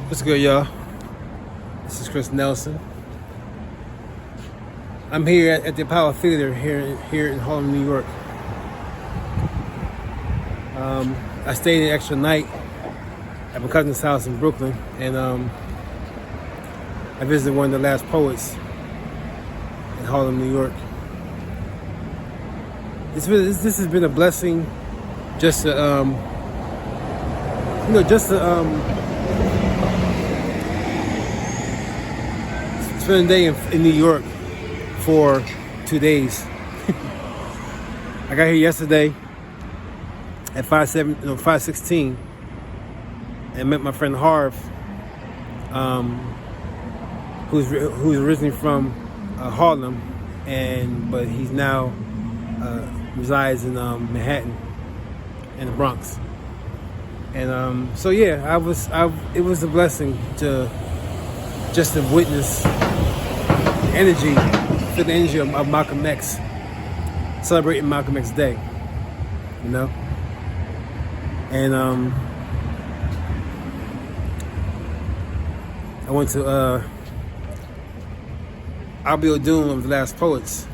What's good, y'all? This is Chris Nelson. I'm here at the Apollo Theater here in Harlem, New York. I stayed an extra night at my cousin's house in Brooklyn, and I visited one of the last poets in Harlem, New This has been a blessing, just to spend a day in New York for 2 days. I got here yesterday at 5:16, and met my friend Harv, who's originally from Harlem, but he's now resides in Manhattan, in the Bronx. And so yeah, it was a blessing to just to witness feel the energy of Malcolm X, celebrating Malcolm X Day, you know? And I went to Albio Doom of the Last Poets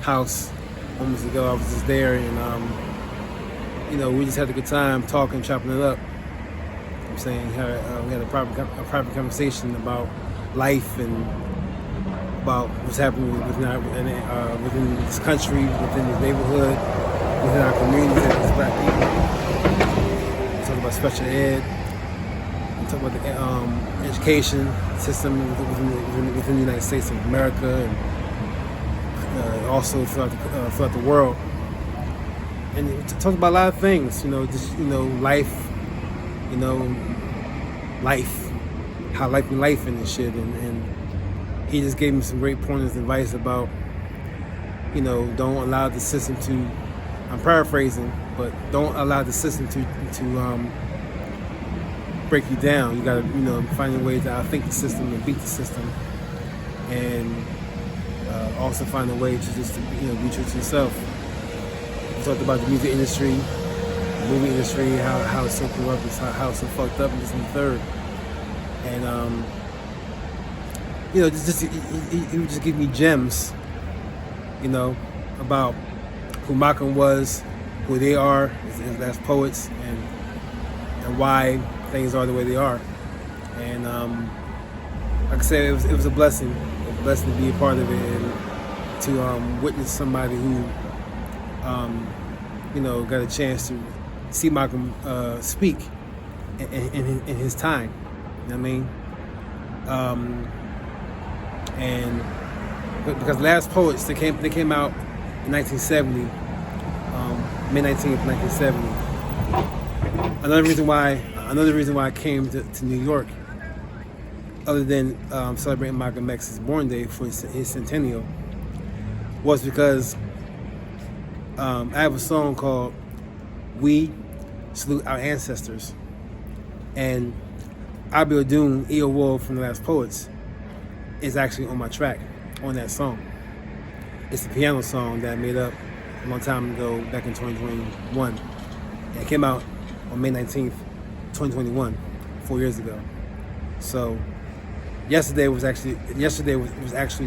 house moments ago. I was just there, and we just had a good time talking, chopping it up. I'm saying we had a private conversation about life and about what's happening within this country, within this neighborhood, within our communities as Black people. We talk about special ed. We talk about the education system within the United States of America, and also throughout the world. And we talk about a lot of things, life, how life be life and shit. And he just gave me some great pointers and advice about, don't allow the system to, I'm paraphrasing, but don't allow the system to break you down. You gotta, find a way to outthink the system and beat the system, and also find a way to just, be true to yourself. We talked about the music industry, the movie industry, how it's so corrupt, how it's so fucked up, and this and the third. And he would just give me gems, about who Malcolm was, who they are as poets, and why things are the way they are. And like I said, it was a blessing to be a part of it, and to witness somebody who got a chance to see Malcolm speak in his time. You know what I mean? And because Last Poets, they came out in 1970, May 19th, 1970. Another reason why I came to New York, other than celebrating Malcolm X's born day for his centennial, was because I have a song called "We Salute Our Ancestors," and Albio Doom, E.O. Wolf from the Last Poets, is actually on my track, on that song. It's a piano song that I made up a long time ago, back in 2021. And it came out on May 19th, 2021, 4 years ago. So yesterday was actually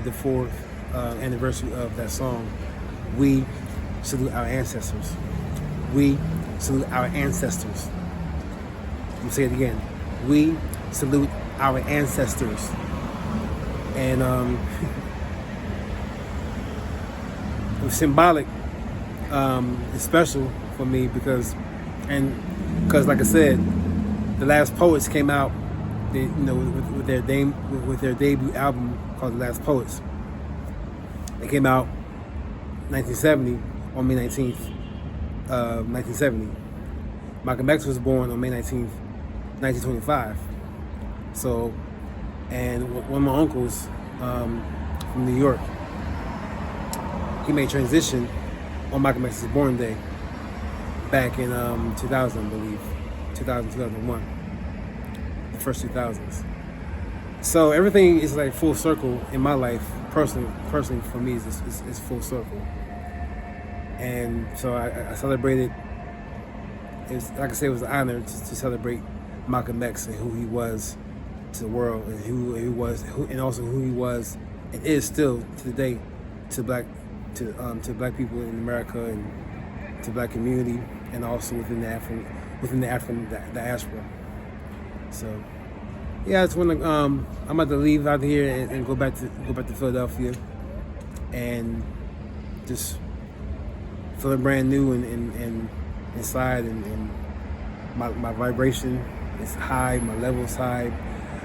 the fourth anniversary of that song. We salute our ancestors. We salute our ancestors. Let me say it again. We salute our ancestors. And it was symbolic. It's special for me because like I said, the Last Poets came out, with their debut album called The Last Poets. They came out 1970 on May 19th, 1970. Malcolm X was born on May 19th, 1925. So, and one of my uncles from New York, he made transition on Malcolm X's born day back in 2000, I believe, 2001, the first 2000s. So everything is like full circle in my life, personally for me, is full circle. And so I celebrated. It was, like I said, it was an honor to celebrate Malcolm X and who he was to the world, and and also who he was and is still to the day to black people in America and to black community, and also within the African diaspora. So yeah, I just want to. I'm about to leave out here and go back to Philadelphia, and just feeling brand new and inside, and my vibration is high, my level is high,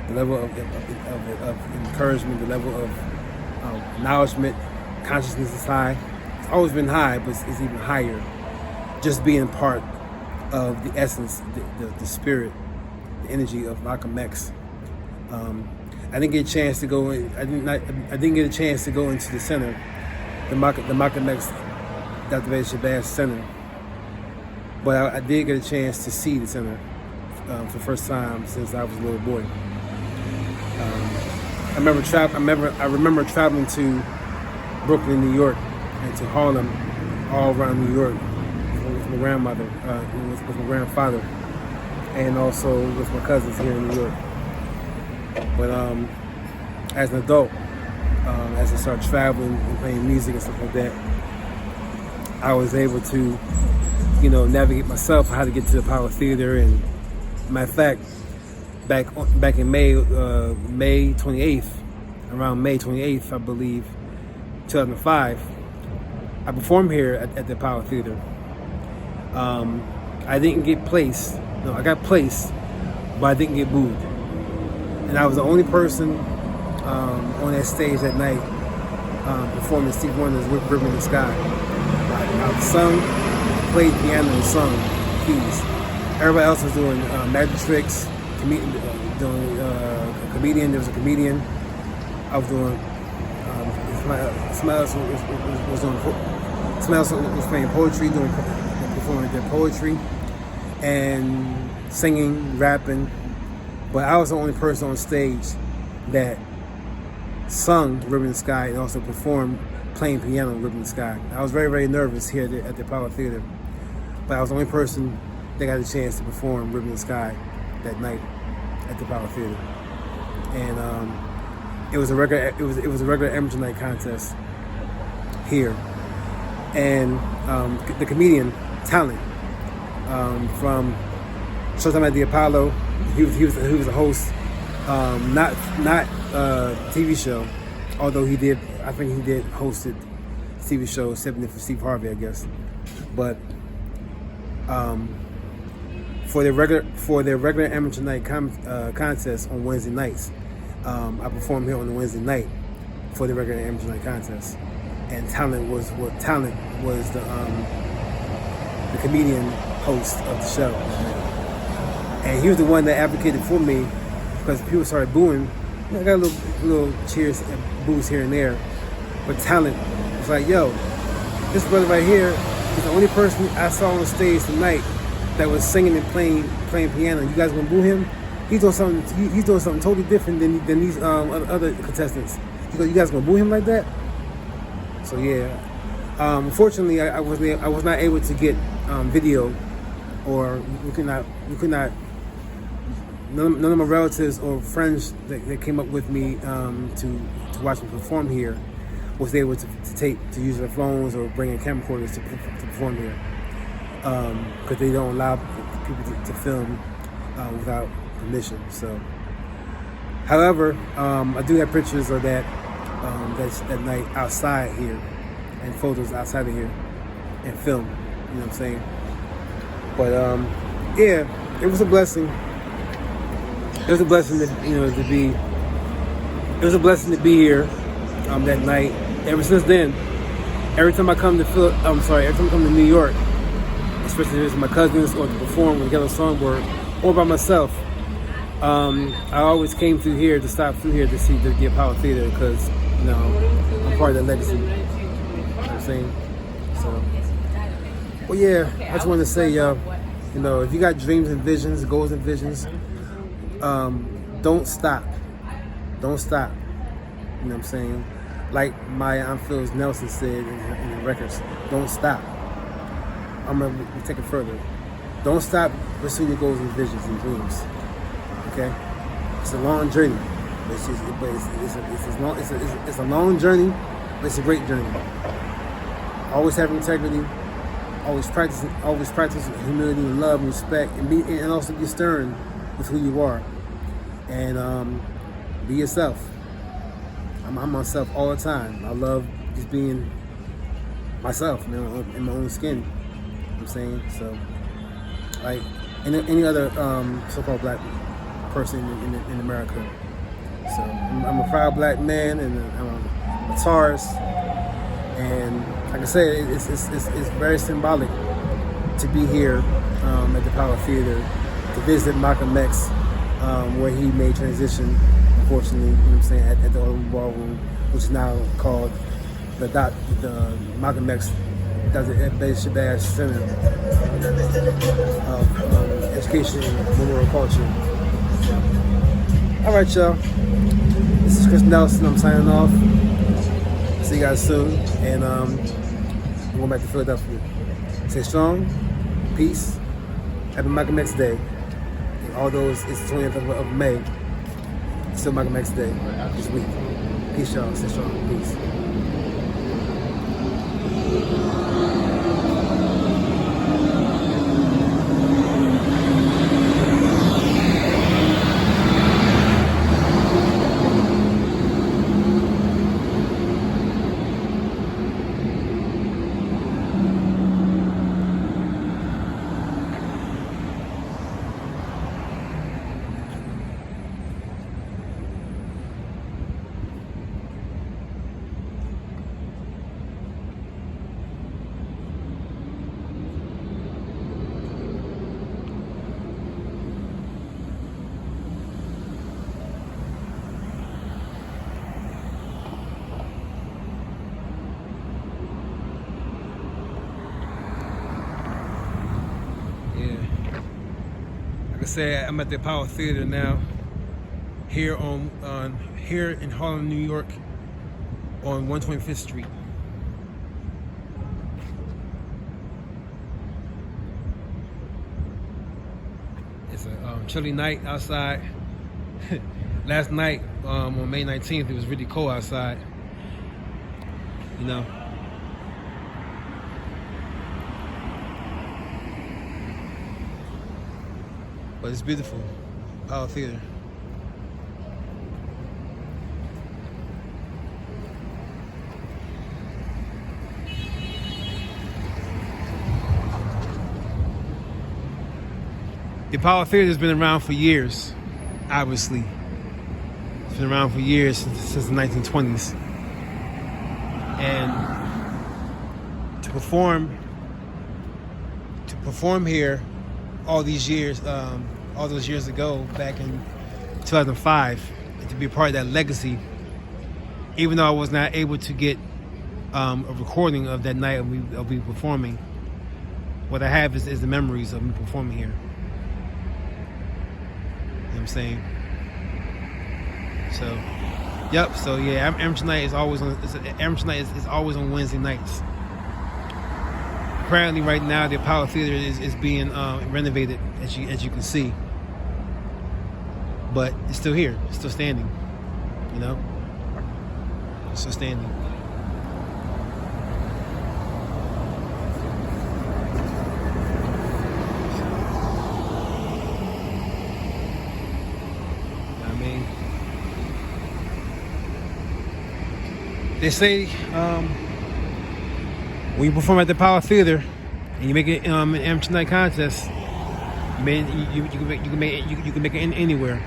the level of encouragement, the level of acknowledgement, consciousness is high. It's always been high, but it's even higher. Just being part of the essence, the spirit, the energy of Malcolm X. I didn't get a chance to go in. I didn't get a chance to go into the center, the Malcolm X Dr. Betty Shabazz Center, but I did get a chance to see the center for the first time since I was a little boy. I remember traveling to Brooklyn, New York, and to Harlem, all around New York, with my grandmother, with my grandfather, and also with my cousins here in New York. But as an adult, as I started traveling and playing music and stuff like that, I was able to, navigate myself how to get to the Apollo Theater. And matter of fact, back in May 28th, around May 28th, I believe, 2005, I performed here at the Apollo Theater. I didn't get placed. No, I got placed, but I didn't get booed. And I was the only person on that stage that night performing Stevie Wonder's "Ribbon in the Sky." I sung, played piano, and sung keys. Everybody else was doing magic tricks, comedian. There was a comedian. I was doing. Somebody else was playing poetry, performing their poetry, and singing, rapping. But I was the only person on stage that sung "Ribbon in the Sky" and also performed playing piano "Ribbon in the Sky." I was very, very nervous here at the Apollo Theater, but I was the only person that got a chance to perform "Ribbon in the Sky" that night at the Apollo Theater. And it was a regular amateur night contest here, and the comedian Talent from Showtime at the Apollo. He was a host, not TV show, although I think he did hosted TV show, except for Steve Harvey, I guess. But for their regular amateur night contest on Wednesday nights, I performed here on the Wednesday night for the regular amateur night contest, and Talent was the comedian host of the show. And he was the one that advocated for me, because people started booing. I got a little cheers and boos here and there. But Talent was like, yo, this brother right here is the only person I saw on stage tonight that was singing and playing piano. You guys gonna boo him? He's doing something totally different than these other contestants. You guys gonna boo him like that? So yeah. Unfortunately, I was not able to get video, or we could not. None of my relatives or friends that came up with me to watch me perform here was able to use their phones or bring in camcorders to perform here, because they don't allow people to film without permission. So, however, I do have pictures of that night outside here, and photos outside of here, and film. You know what I'm saying? But yeah, it was a blessing. It was a blessing to be. It was a blessing to be here that night. Ever since then, every time I come to New York, especially if it's my cousins or to perform with Yellow Songbird or by myself, I always came through here to stop through here to see the Apollo Theater, because I'm part of that legacy. You know what I'm saying? So, well, yeah, I just want to say, if you got dreams and visions, goals and visions, don't stop. Don't stop. You know what I'm saying? Like Maya Angelou's Nelson said in the records, don't stop. I'm going to take it further. Don't stop pursuing your goals and visions and dreams. Okay, it's a long journey. It's a long journey, but it's a great journey. Always have integrity. Always practice humility and love and respect, and also be stern with who you are, and be yourself. I'm myself all the time. I love just being myself, in my own skin. You know what I'm saying? So, like any other so-called black person in America. So I'm a proud black man, and I'm a Taurus, and like I said, it's very symbolic to be here at the Power Theater to visit Malcolm X, where he made transition, unfortunately, you know what I'm saying, at the old ballroom, which is now called the Malcolm X Shabazz Center of Education and Memorial Culture. All right, y'all. This is Chris Nelson. I'm signing off. See you guys soon. And I'm going back to Philadelphia. Stay strong. Peace. Happy Malcolm X Day. And although it's the 20th of May, it's still Malcolm X Day this week. Peace, y'all. Stay strong. Peace. Like I said, I'm at the Power Theater now, here in Harlem, New York, on 125th Street. It's a chilly night outside. Last night, on May 19th, it was really cold outside. You know. But it's beautiful. Power Theater. The Power Theater has been around for years, obviously. It's been around for years, since the 1920s. And to perform here all those years ago, back in 2005, and to be a part of that legacy, even though I was not able to get a recording of that night of me performing, what I have is the memories of me performing here. You know what I'm saying? So, yep. So yeah, amateur night is always on. Amateur night is always on Wednesday nights. Apparently, right now the Apollo Theater is being renovated, as you can see. But it's still here. It's still standing. You know, it's still standing. They say when you perform at the Power Theater and you make it an amateur night contest, you can make it anywhere.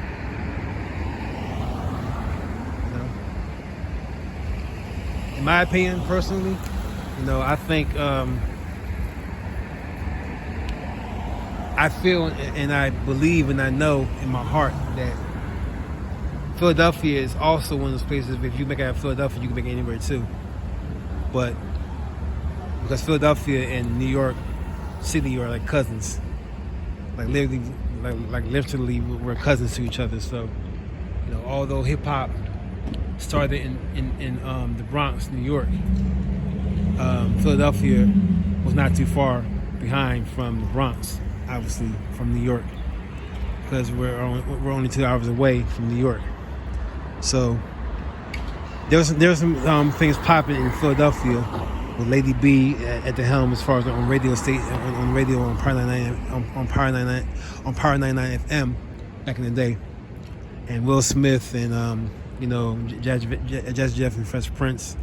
You know? In my opinion, personally, I think I feel and I believe and I know in my heart that Philadelphia is also one of those places. If you make it out of Philadelphia, you can make it anywhere too. But because Philadelphia and New York City are like cousins, like literally we're cousins to each other. So, although hip hop started in the Bronx, New York, Philadelphia was not too far behind from the Bronx, obviously from New York. because we're only 2 hours away from New York. So there's some things popping in Philadelphia with Lady B at the helm as far as on radio on Power 99 FM back in the day, and Will Smith and Jazz Jeff and Fresh Prince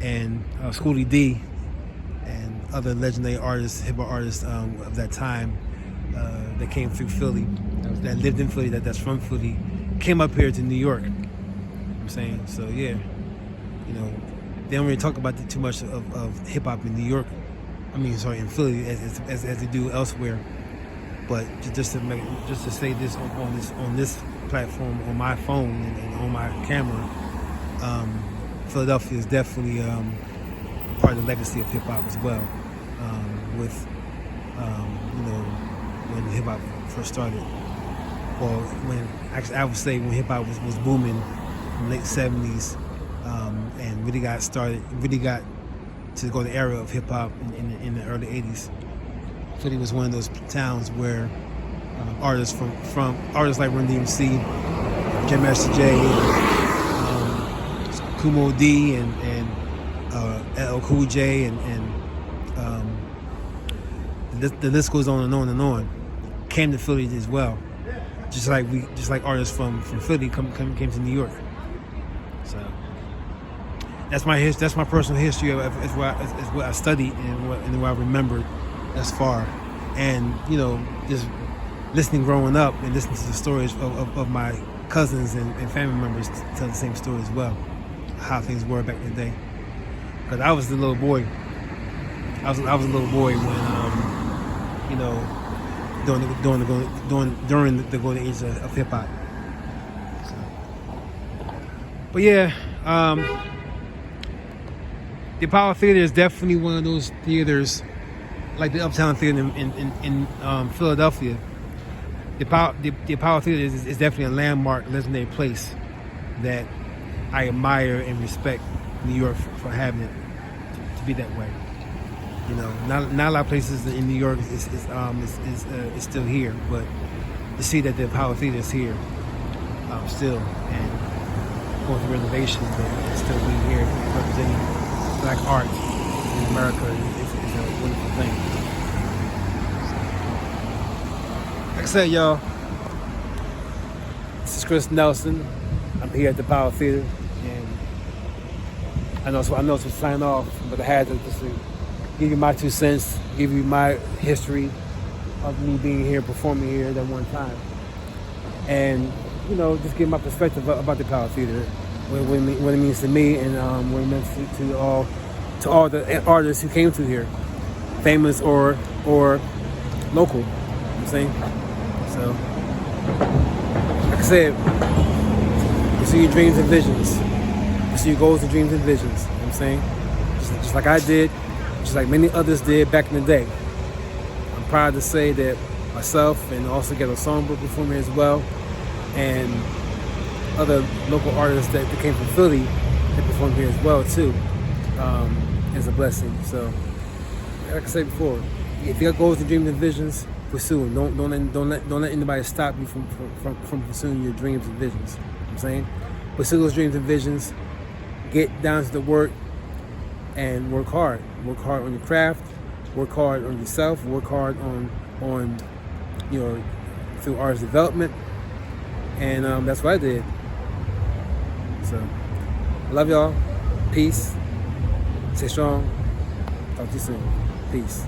and Schoolie D and other legendary artists, hip hop artists of that time that came through Philly, that lived in Philly, that's from Philly, came up here to New York. You know what I'm saying? So yeah, they don't really talk about too much of hip hop in New York. In Philly as they do elsewhere. But just to say this on this platform, on my phone and on my camera, Philadelphia is definitely part of the legacy of hip hop as well. With when hip hop first started, or I would say when hip hop was booming in the late '70s, and really got to go the era of hip hop in the early '80s. Philly was one of those towns where artists from artists like Run DMC, Jam Master Jay, Kumo D, and LL Cool J, and the list goes on and on and on. Came to Philly as well, just like artists from Philly came to New York. So that's my personal history of what I studied and what I remembered thus far, and just listening growing up and listening to the stories of my cousins and family members tell the same story as well, how things were back in the day. Because I was the little boy. I was a little boy when during the golden age of hip hop. So. But yeah, the Apollo Theater is definitely one of those theaters, like the Uptown Theater in Philadelphia. The Apollo Theater is definitely a landmark, legendary place that I admire and respect New York for having it to be that way. Not a lot of places in New York is still here, but to see that the Apollo Theater is here still and going through renovations and still being here representing Black art in America is a wonderful thing. Like I said, y'all, this is Chris Nelson. I'm here at the Apollo Theater, and I know it's to sign off, but I had to just give you my 2 cents, give you my history of me being here, performing here that one time, and just give my perspective about the Apollo Theater, what it means to me, and what it meant to all the artists who came through here, famous or local. You know what I'm saying? So, like I said, pursue your dreams and visions, pursue your goals and dreams and visions. You know what I'm saying? Just like I did. Just like many others did back in the day. I'm proud to say that myself and also Ghetto Songbook performing as well, and other local artists that came from Philly that performed here as well too, is a blessing. So, like I said before, if you got goals and dreams and visions, pursue them. Don't let anybody stop you from pursuing your dreams and visions. You know what I'm saying? Pursue those dreams and visions. Get down to the work. And work hard. Work hard on your craft. Work hard on yourself. Work hard on through artist development. And that's what I did. So, I love y'all. Peace. Stay strong. Talk to you soon. Peace.